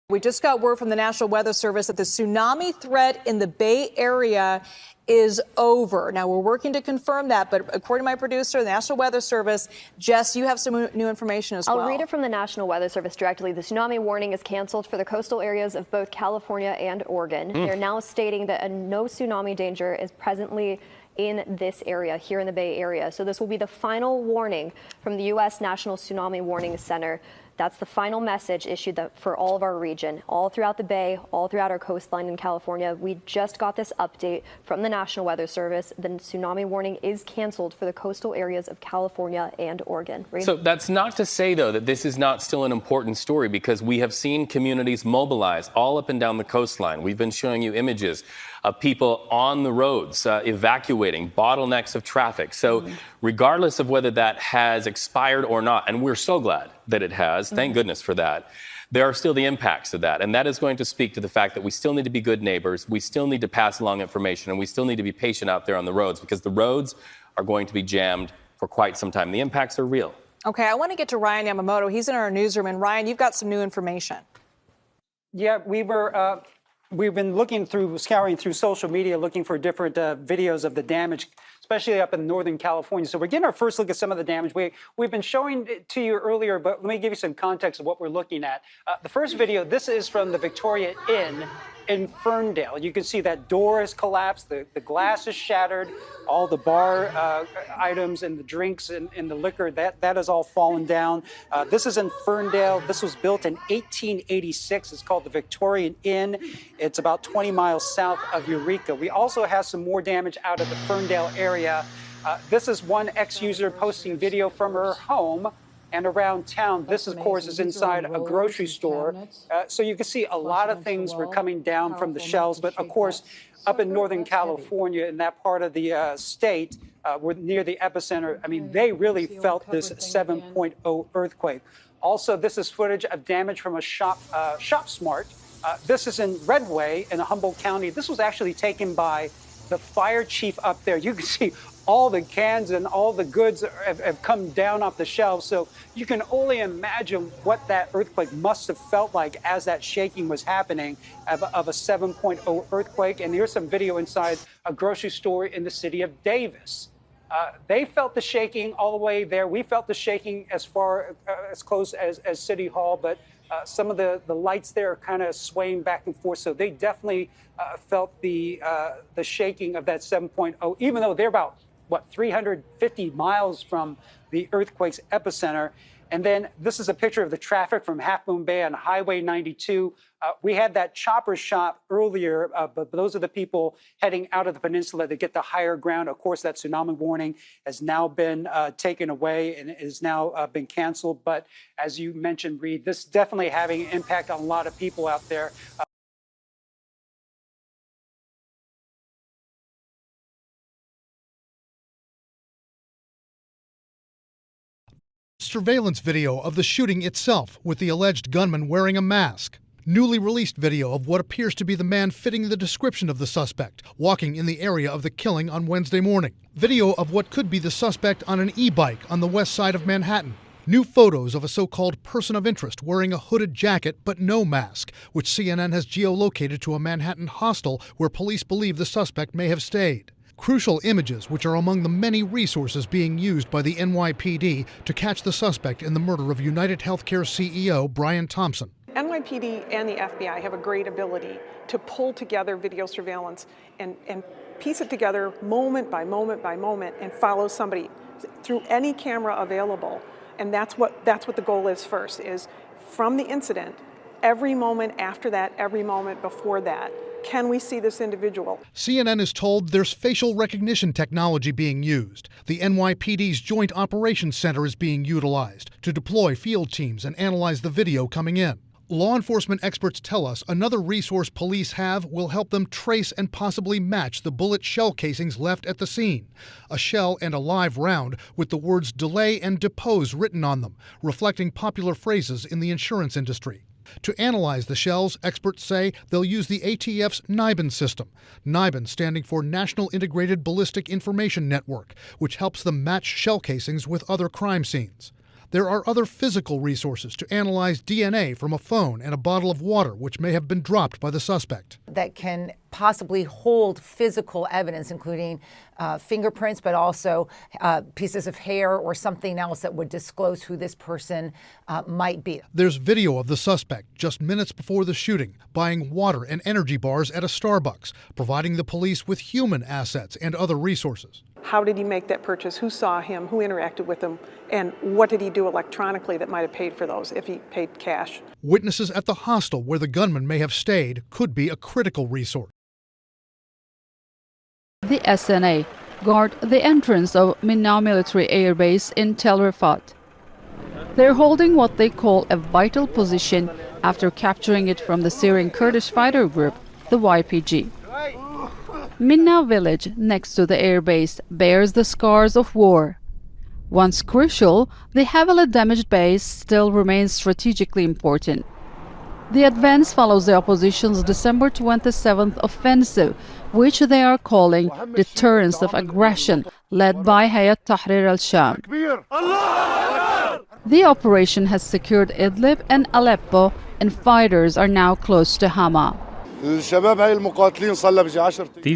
We just got word from the National Weather Service that the tsunami threat in the Bay Area is over. Now, we're working to confirm that, but according to my producer, the National Weather Service, Jess, you have some new information as well. I'll read it from the National Weather Service directly. The tsunami warning is canceled for the coastal areas of both California and Oregon. They're now stating that no tsunami danger is presently in this area, here in the Bay Area. So this will be the final warning from the U.S. National Tsunami Warning Center. That's the final message issued for all of our region, all throughout the Bay, all throughout our coastline in California. We just got this update from the National Weather Service. The tsunami warning is canceled for the coastal areas of California and Oregon. Reed? So that's not to say, though, that this is not still an important story, because we have seen communities mobilize all up and down the coastline. We've been showing you images of people on the roads evacuating, bottlenecks of traffic. So regardless of whether that has expired or not, and we're so glad that it has, thank goodness for that, there are still the impacts of that. And that is going to speak to the fact that we still need to be good neighbors, we still need to pass along information, and we still need to be patient out there on the roads, because the roads are going to be jammed for quite some time. The impacts are real. Okay, I want to get to Ryan Yamamoto. He's in our newsroom. And Ryan, you've got some new information. Yeah, we've been scouring through social media, looking for different videos of the damage, especially up in Northern California. So we're getting our first look at some of the damage. We've been showing it to you earlier, but let me give you some context of what we're looking at. The first video, this is from the Victoria Inn in Ferndale. You can see that door has collapsed, the glass is shattered, all the bar items and the drinks and the liquor, that has all fallen down. This is in Ferndale. This was built in 1886. It's called the Victorian Inn. It's about 20 miles south of Eureka. We also have some more damage out of the Ferndale area. This is one ex-user posting video from her home and around town. This, of course, is inside a grocery store. So you can see a lot of things were coming down from the shelves. But, of course, up in Northern California, in that part of the state, we're near the epicenter. I mean, they really felt this 7.0 earthquake. Also, this is footage of damage from a ShopSmart. This is in Redway in Humboldt County. This was actually taken by the fire chief up there. You can see all the cans and all the goods have come down off the shelves. So you can only imagine what that earthquake must have felt like as that shaking was happening of a 7.0 earthquake. And here's some video inside a grocery store in the city of Davis. They felt the shaking all the way there. We felt the shaking as close as City Hall, but some of the lights there are kind of swaying back and forth. So they definitely felt the shaking of that 7.0, even though they're about 350 miles from the earthquake's epicenter. And then this is a picture of the traffic from Half Moon Bay on Highway 92. We had that chopper shot earlier, but those are the people heading out of the peninsula to get the higher ground. Of course, that tsunami warning has now been taken away and is now been canceled. But as you mentioned, Reed, this is definitely having an impact on a lot of people out there. Surveillance video of the shooting itself, with the alleged gunman wearing a mask. Newly released video of what appears to be the man fitting the description of the suspect, walking in the area of the killing on Wednesday morning. Video of what could be the suspect on an e-bike on the west side of Manhattan. New photos of a so-called person of interest wearing a hooded jacket but no mask, which CNN has geolocated to a Manhattan hostel where police believe the suspect may have stayed. Crucial images, which are among the many resources being used by the NYPD to catch the suspect in the murder of United Healthcare CEO Brian Thompson. NYPD and the FBI have a great ability to pull together video surveillance and piece it together moment by moment by moment and follow somebody through any camera available. And that's what the goal is first, is from the incident, every moment after that, every moment before that, can we see this individual? CNN is told there's facial recognition technology being used. The NYPD's Joint Operations Center is being utilized to deploy field teams and analyze the video coming in. Law enforcement experts tell us another resource police have will help them trace and possibly match the bullet shell casings left at the scene. A shell and a live round with the words delay and depose written on them, reflecting popular phrases in the insurance industry. To analyze the shells, experts say they'll use the ATF's NIBIN system. NIBIN standing for National Integrated Ballistic Information Network, which helps them match shell casings with other crime scenes. There are other physical resources to analyze DNA from a phone and a bottle of water, which may have been dropped by the suspect. That can possibly hold physical evidence, including fingerprints, but also pieces of hair or something else that would disclose who this person might be. There's video of the suspect just minutes before the shooting, buying water and energy bars at a Starbucks, providing the police with human assets and other resources. How did he make that purchase? Who saw him? Who interacted with him? And what did he do electronically that might have paid for those if he paid cash? Witnesses at the hostel where the gunman may have stayed could be a critical resource. The SNA guard the entrance of Minna military air base in Tel Rifat. They're holding what they call a vital position after capturing it from the Syrian Kurdish fighter group, the YPG. Minna village next to the airbase bears the scars of war. Once crucial, the heavily damaged base still remains strategically important. The advance follows the opposition's December 27th offensive, which they are calling deterrence of aggression, led by Hayat Tahrir al-Sham. The operation has secured Idlib and Aleppo, and fighters are now close to Hama. These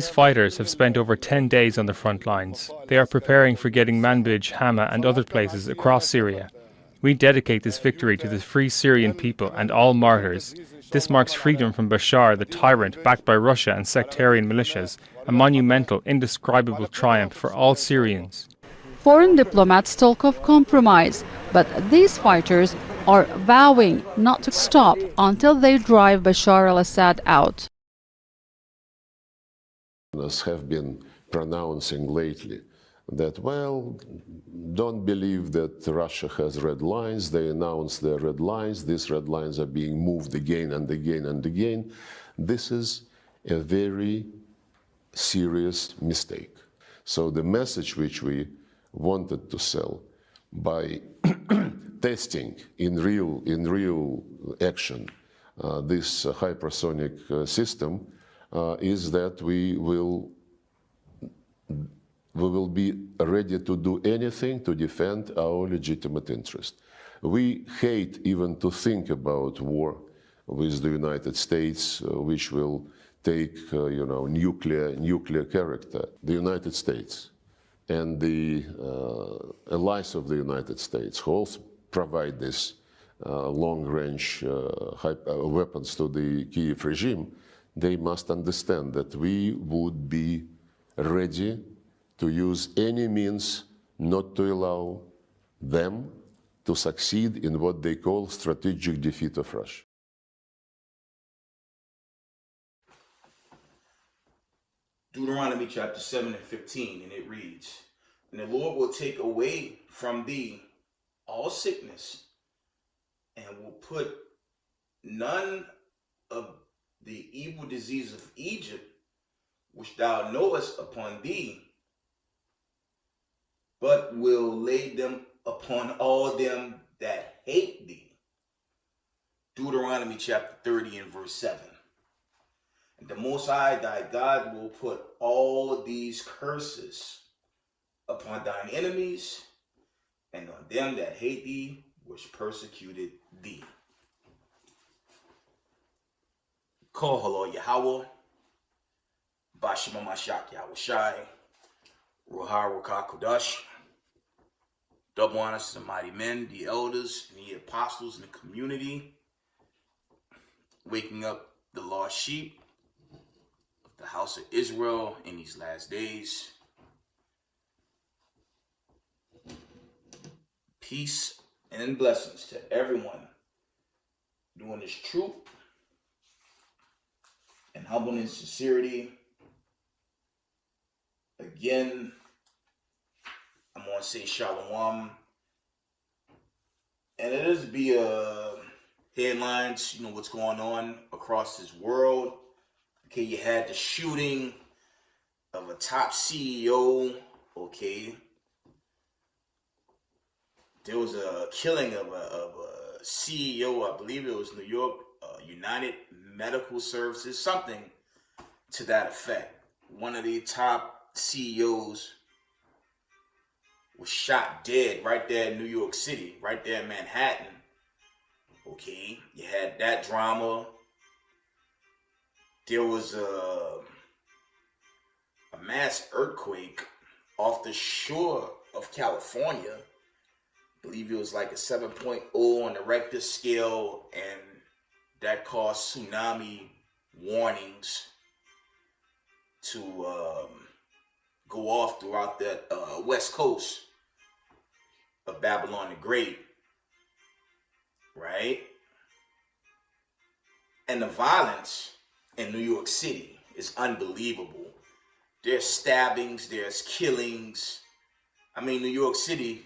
fighters have spent over 10 days on the front lines. They are preparing for getting Manbij, Hama and other places across Syria. We dedicate this victory to the free Syrian people and all martyrs. This marks freedom from Bashar, the tyrant backed by Russia and sectarian militias, a monumental, indescribable triumph for all Syrians. Foreign diplomats talk of compromise, but these fighters are vowing not to stop until they drive Bashar al-Assad out. Have been pronouncing lately that, well, don't believe that Russia has red lines. They announce their red lines. These red lines are being moved again and again and again. This is a very serious mistake. So the message which we wanted to sell by testing in real action this hypersonic system is that we will be ready to do anything to defend our legitimate interest. We hate even to think about war with the United States, which will take, nuclear character. The United States and the allies of the United States, who also provide this long-range weapons to the Kyiv regime, they must understand that we would be ready to use any means not to allow them to succeed in what they call strategic defeat of Russia. Deuteronomy chapter 7 and 15, and it reads, "And the Lord will take away from thee all sickness, and will put none of the evil disease of Egypt, which thou knowest, upon thee, but will lay them upon all them that hate thee." Deuteronomy chapter 30 and verse 7. "And the Most High thy God will put all these curses upon thine enemies and on them that hate thee, which persecuted thee." Call Halo Yahweh, Bashima Mashak Yahushai, Ruha Ruka Kodash. Double honors to the mighty men, the elders, and the apostles in the community, waking up the lost sheep of the house of Israel in these last days. Peace and blessings to everyone doing this truth and humbleness and sincerity. Again, I'm going to say shalom. And it is be headlines, what's going on across this world. Okay, you had the shooting of a top CEO. Okay, there was a killing of a CEO, I believe it was New York, United Medical Services, something to that effect. One of the top CEOs was shot dead right there in New York City, right there in Manhattan. Okay, you had that drama. There was a mass earthquake off the shore of California. I believe it was like a 7.0 on the Richter scale, and that caused tsunami warnings to go off throughout that west coast of Babylon the Great, right? And the violence in New York City is unbelievable. There's stabbings, there's killings. I mean, New York City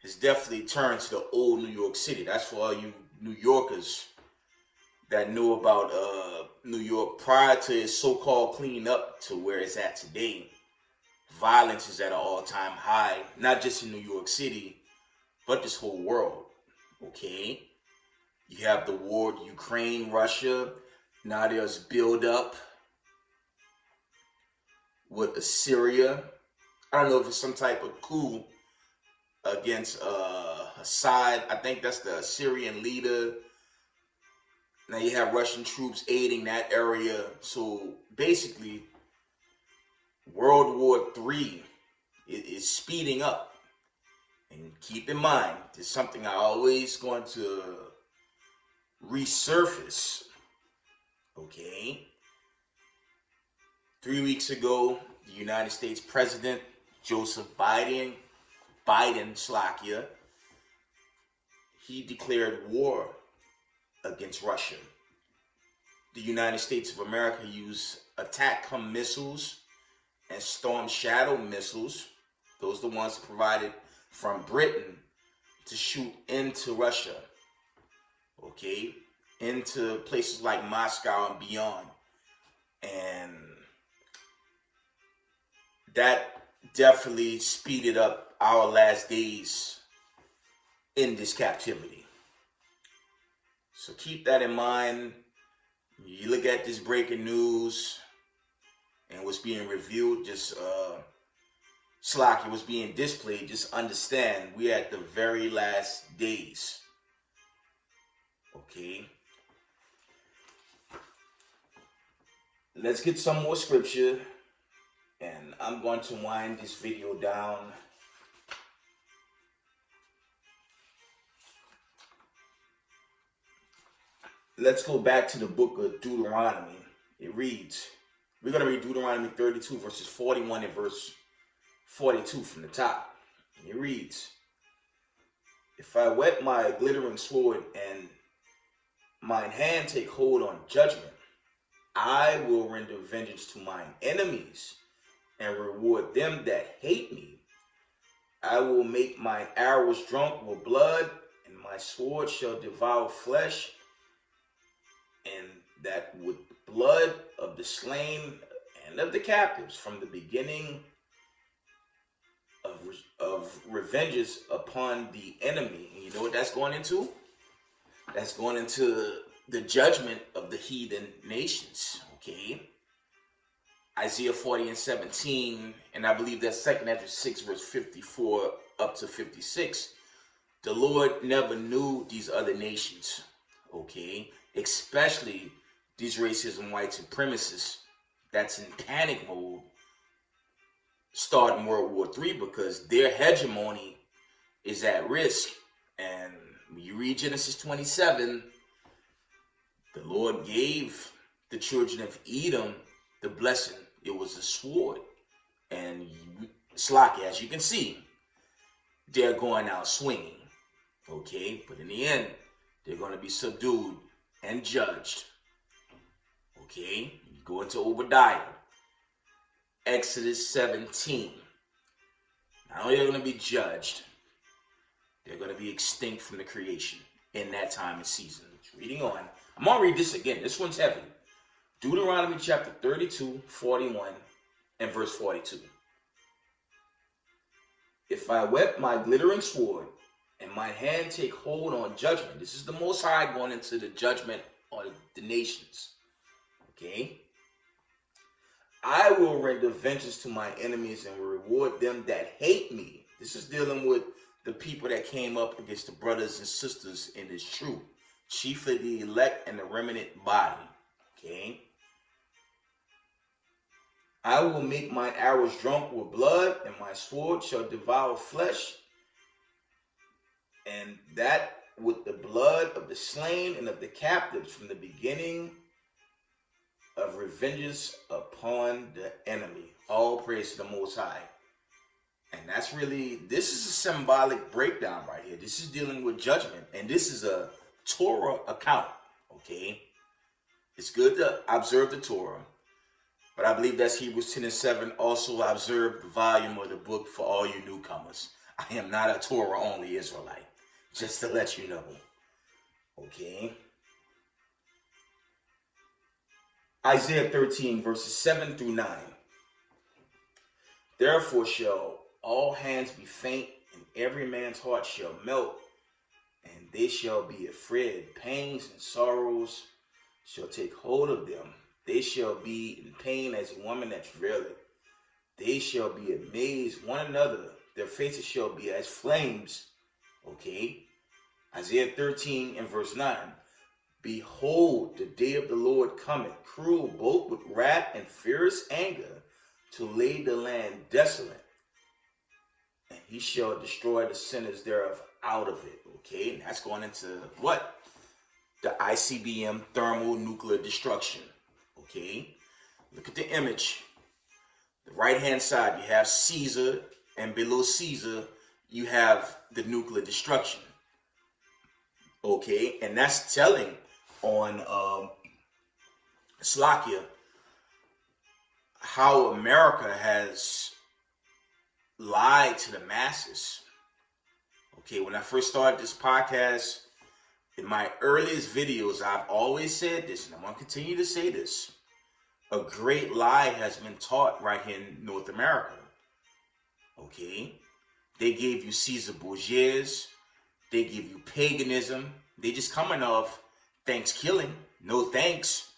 has definitely turned to the old New York City. That's for all you New Yorkers that knew about New York prior to its so-called clean up to where it's at today. Violence is at an all-time high, not just in New York City, but this whole world, okay? You have the war, Ukraine, Russia. Now there's build-up with Syria. I don't know if it's some type of coup against Assad. I think that's the Syrian leader. Now you have Russian troops aiding that area. So basically, World War III is speeding up. And keep in mind, there's something I always going to resurface. Okay? 3 weeks ago, the United States President Joseph Biden, Slovakia, he declared war against Russia. The United States of America used ATACMS missiles and Storm Shadow missiles. Those are the ones provided from Britain to shoot into Russia. Okay? Into places like Moscow and beyond. And that definitely speeded up our last days in this captivity. So keep that in mind. You look at this breaking news and what's being reviewed, just Slack, it was being displayed, just understand we're at the very last days. Okay. Let's get some more scripture, and I'm going to wind this video down. Let's go back to the book of Deuteronomy. It reads, we're going to read Deuteronomy 32 verses 41 and verse 42 from the top. It reads, if I whet my glittering sword and mine hand take hold on judgment, I will render vengeance to mine enemies and reward them that hate me. I will make mine arrows drunk with blood, and my sword shall devour flesh, and that with blood of the slain and of the captives from the beginning of revenges upon the enemy. And you know what that's going into? That's going into the judgment of the heathen nations, okay? Isaiah 40 and 17, and I believe that's 2 Ezra 6 verse 54 up to 56. The Lord never knew these other nations, okay? Especially these racism, white supremacists that's in panic mode starting World War III because their hegemony is at risk. And when you read Genesis 27, the Lord gave the children of Edom the blessing. It was the sword. And Slocky, as you can see, they're going out swinging. Okay? But in the end, they're going to be subdued and judged. Okay? You go into Obadiah. Exodus 17. Not only are they going to be judged, they're going to be extinct from the creation in that time and season. Reading on. I'm going to read this again. This one's heavy. Deuteronomy chapter 32, 41, and verse 42. If I whet my glittering sword, and my hand take hold on judgment. This is the Most High going into the judgment on the nations. Okay? I will render vengeance to my enemies and will reward them that hate me. This is dealing with the people that came up against the brothers and sisters in this truth, chiefly the elect and the remnant body. Okay. I will make mine arrows drunk with blood, and my sword shall devour flesh, and that with the blood of the slain and of the captives from the beginning of revenges upon the enemy. All praise to the Most High. And that's really, this is a symbolic breakdown right here. This is dealing with judgment, and this is a Torah account, okay? It's good to observe the Torah, but I believe that's Hebrews 10 and 7. Also observe the volume of the book for all you newcomers. I am not a Torah-only Israelite, just to let you know, okay? Isaiah 13, verses 7 through 9. Therefore shall all hands be faint, and every man's heart shall melt, and they shall be afraid. Pains and sorrows shall take hold of them. They shall be in pain as a woman that travaileth. They shall be amazed one another. Their faces shall be as flames. Okay. Isaiah 13 and verse 9. Behold, the day of the Lord cometh, cruel both with wrath and fierce anger, to lay the land desolate. And he shall destroy the sinners thereof out of it. Okay, and that's going into what? The ICBM thermonuclear destruction. Okay, look at the image. The right-hand side, you have Caesar, and below Caesar, you have the nuclear destruction. Okay, and that's telling on Slovakia how America has lied to the masses. Okay, when I first started this podcast, in my earliest videos, I've always said this, and I'm going to continue to say this. A great lie has been taught right here in North America. Okay? They gave you Caesar Borgias. They give you paganism. They just coming off Thanksgiving. No thanks.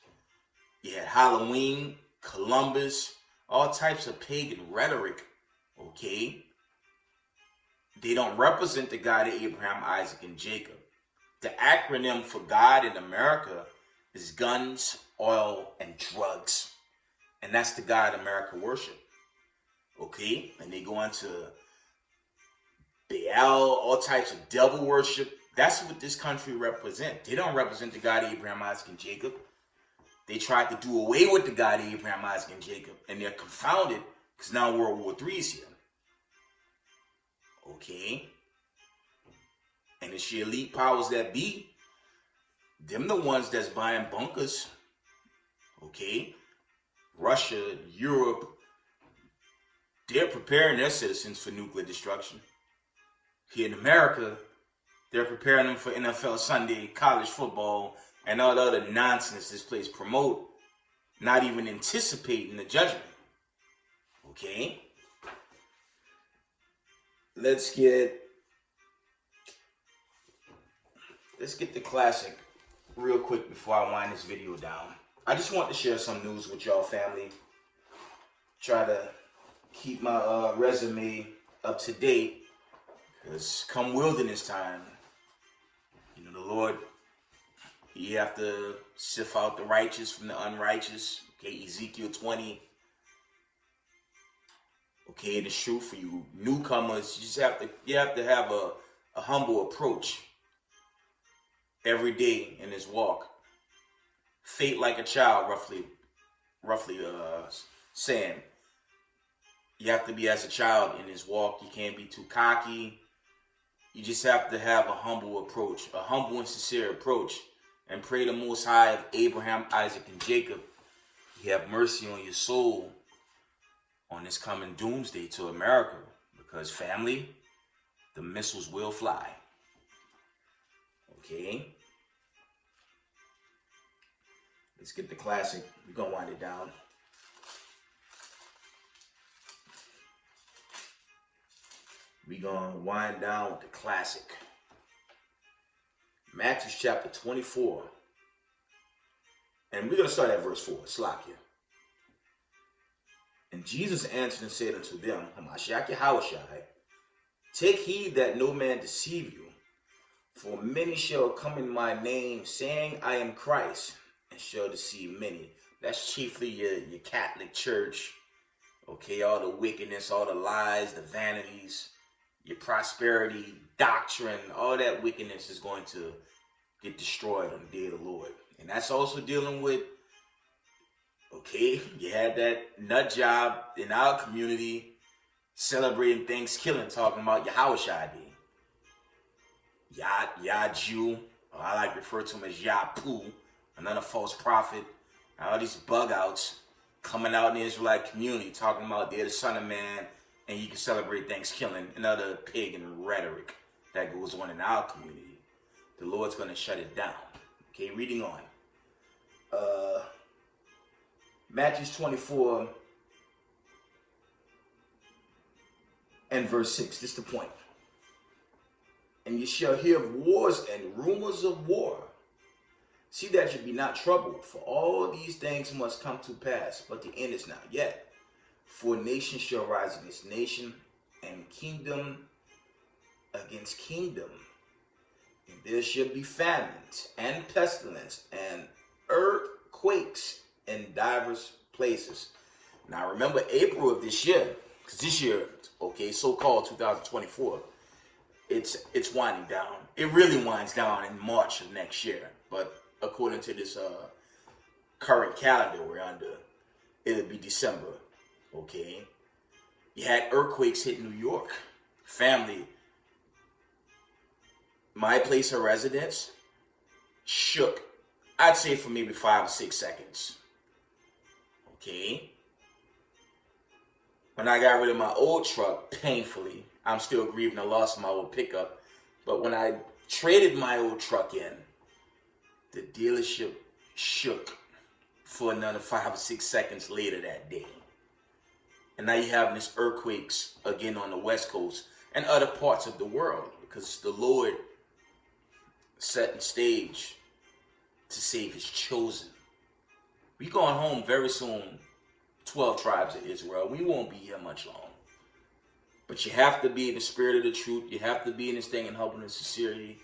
You had Halloween, Columbus, all types of pagan rhetoric. Okay? They don't represent the God of Abraham, Isaac, and Jacob. The acronym for God in America is guns, oil, and drugs. And that's the God America worship. Okay? And they go into Baal, all types of devil worship. That's what this country represents. They don't represent the God of Abraham, Isaac, and Jacob. They tried to do away with the God of Abraham, Isaac, and Jacob. And they're confounded because now World War III is here. Okay? And it's your elite powers that be. Them the ones that's buying bunkers. Okay? Russia, Europe, they're preparing their citizens for nuclear destruction. Here in America, they're preparing them for NFL Sunday, college football, and all the other nonsense this place promote, not even anticipating the judgment. Okay? Let's get the classic real quick before I wind this video down. I just want to share some news with y'all, family. Try to keep my resume up to date, because come wilderness time, you know, the Lord, He have to sift out the righteous from the unrighteous. Okay, Ezekiel 20. Okay, and it's true for you newcomers. You have to have a humble approach every day in this walk. Fate like a child, roughly saying. You have to be as a child in this walk. You can't be too cocky. You just have to have a humble approach, a humble and sincere approach, and pray the Most High of Abraham, Isaac, and Jacob. He have mercy on your soul on this coming doomsday to America, because family, the missiles will fly. Okay? Let's get the classic. We're going to wind it down. We're going to wind down with the classic. Matthew chapter 24. And we're going to start at verse 4. Slakia. And Jesus answered and said unto them, Hamashiach Yahushai, Take heed that no man deceive you, for many shall come in my name, saying, I am Christ, and shall deceive many. That's chiefly your Catholic Church, okay, all the wickedness, all the lies, the vanities, your prosperity doctrine, all that wickedness is going to get destroyed on the day of the Lord. And that's also dealing with, okay, you had that nut job in our community celebrating Thanksgiving, talking about Yahushua Day. Yah Jew, or I like to refer to him as Yah Poo, another false prophet. All these bug outs coming out in the Israelite community talking about they're the Son of Man and you can celebrate Thanksgiving and other pagan rhetoric that goes on in our community. The Lord's going to shut it down. Okay, reading on. Matthew 24 and verse 6. This is the point. And you shall hear of wars and rumors of war. See that you be not troubled, for all these things must come to pass, but the end is not yet. For nation shall rise against nation, and kingdom against kingdom. And there shall be famines, and pestilence, and earthquakes in divers places. Now remember April of this year, because this year, okay, so-called 2024, it's winding down. It really winds down in March of next year, but according to this current calendar we're under, it'll be December, okay? You had earthquakes hit New York. Family, my place of residence, shook. I'd say for maybe 5 or 6 seconds, okay? When I got rid of my old truck, painfully, I'm still grieving the loss of my old pickup, but when I traded my old truck in, the dealership shook for another 5 or 6 seconds later that day. And now you're having this earthquakes again on the West Coast and other parts of the world because the Lord set the stage to save his chosen. We're going home very soon, 12 tribes of Israel. We won't be here much long. But you have to be in the spirit of the truth. You have to be in this thing in humbleness and sincerity.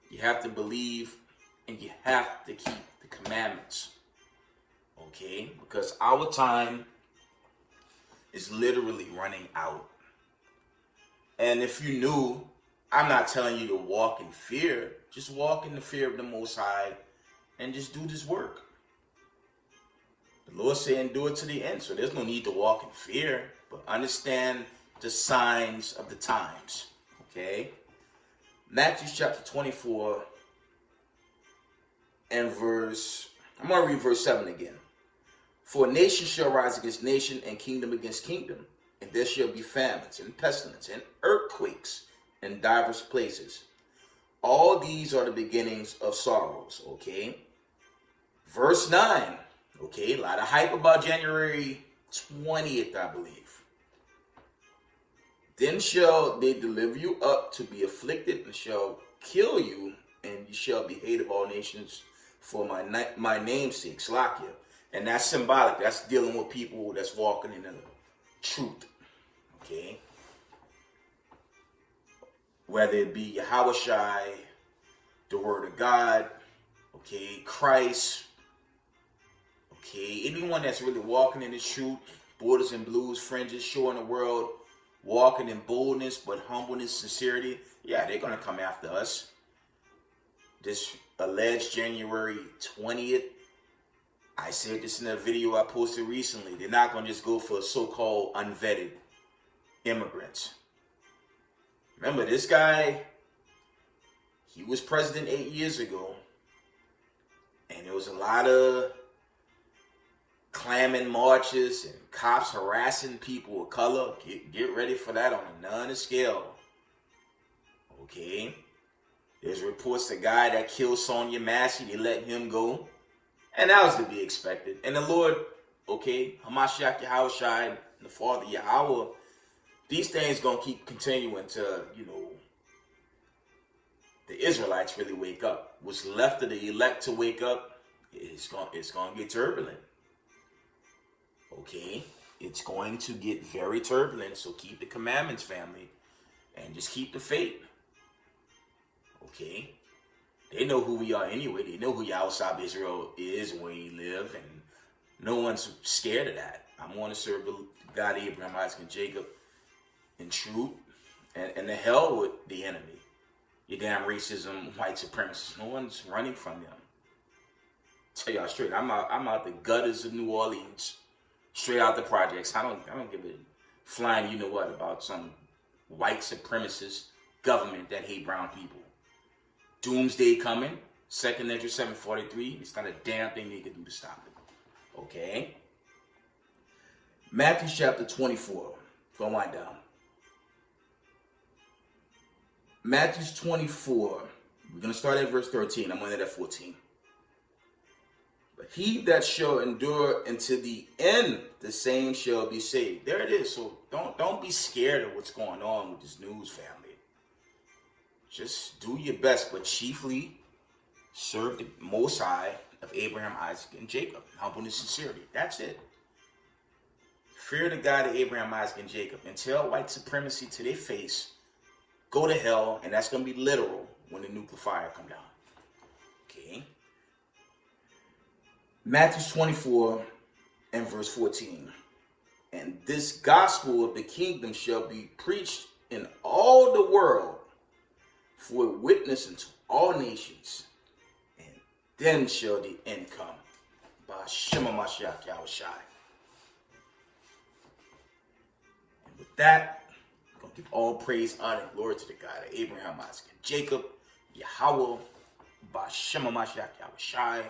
You have to believe. And you have to keep the commandments, okay? Because our time is literally running out. And if you knew, I'm not telling you to walk in fear. Just walk in the fear of the Most High and just do this work. The Lord saying do it to the end. So there's no need to walk in fear, but understand the signs of the times, okay? Matthew chapter 24. And I'm going to read verse 7 again. For nation shall rise against nation, and kingdom against kingdom. And there shall be famines, and pestilence, and earthquakes in divers places. All these are the beginnings of sorrows, okay? Verse 9, okay? A lot of hype about January 20th, I believe. Then shall they deliver you up to be afflicted, and shall kill you, and you shall be hated of all nations for my name's sake, Slakia. And that's symbolic. That's dealing with people that's walking in the truth. Okay? Whether it be Yahushua, the word of God, okay, Christ, okay, anyone that's really walking in the truth, borders and blues, fringes, showing the world, walking in boldness, but humbleness, sincerity, yeah, they're going to come after us. This alleged January 20th, I said this in a video I posted recently. They're not going to just go for so-called unvetted immigrants. Remember, this guy, he was president 8 years ago, and there was a lot of clamming marches and cops harassing people of color. Get ready for that on a none scale. Okay? There's reports the guy that killed Sonia Massey, they let him go. And that was to be expected. And the Lord, okay, Hamashiach Yahushua and the Father Yahweh, these things going to keep continuing to, the Israelites really wake up. What's left of the elect to wake up, it's going to get turbulent. Okay? It's going to get very turbulent, so keep the commandments, family. and just keep the faith. Okay? They know who we are anyway. They know who Yahweh of Israel is, where he live, and no one's scared of that. I'm going to serve the God of Abraham, Isaac, and Jacob in truth, and the hell with the enemy. Your damn racism, white supremacists. No one's running from them. Tell y'all straight, I'm out the gutters of New Orleans, straight out the projects. I don't give a flying you know what about some white supremacist government that hate brown people. Doomsday coming, second entry 743. It's not a damn thing they can do to stop it. Okay? Matthew chapter 24. Go wind down. Matthew 24. We're going to start at verse 13. I'm going to end at 14. But he that shall endure unto the end, the same shall be saved. There it is. So don't be scared of what's going on with this news, family. Just do your best, but chiefly serve the Most High of Abraham, Isaac, and Jacob. Humbleness and sincerity. That's it. Fear the God of Abraham, Isaac, and Jacob. And tell white supremacy to their face, go to hell, and that's going to be literal when the nuclear fire come down. Okay? Matthew 24 and verse 14. And this gospel of the kingdom shall be preached in all the world for a witness unto all nations, and then shall the end come. By Shema Mashiach Yahushai. And with that, I'm going to give all praise, honor, and glory to the God of Abraham, Isaac, and Jacob, Yahweh, by Shema Mashiach Yahushai.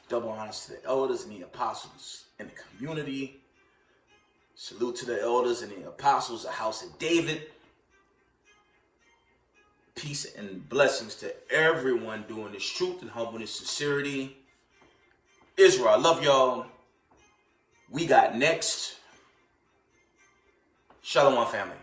Double honors to the elders and the apostles in the community. Salute to the elders and the apostles of the house of David. Peace and blessings to everyone doing this truth and humbleness, sincerity. Israel, I love y'all. We got next. Shalom, family.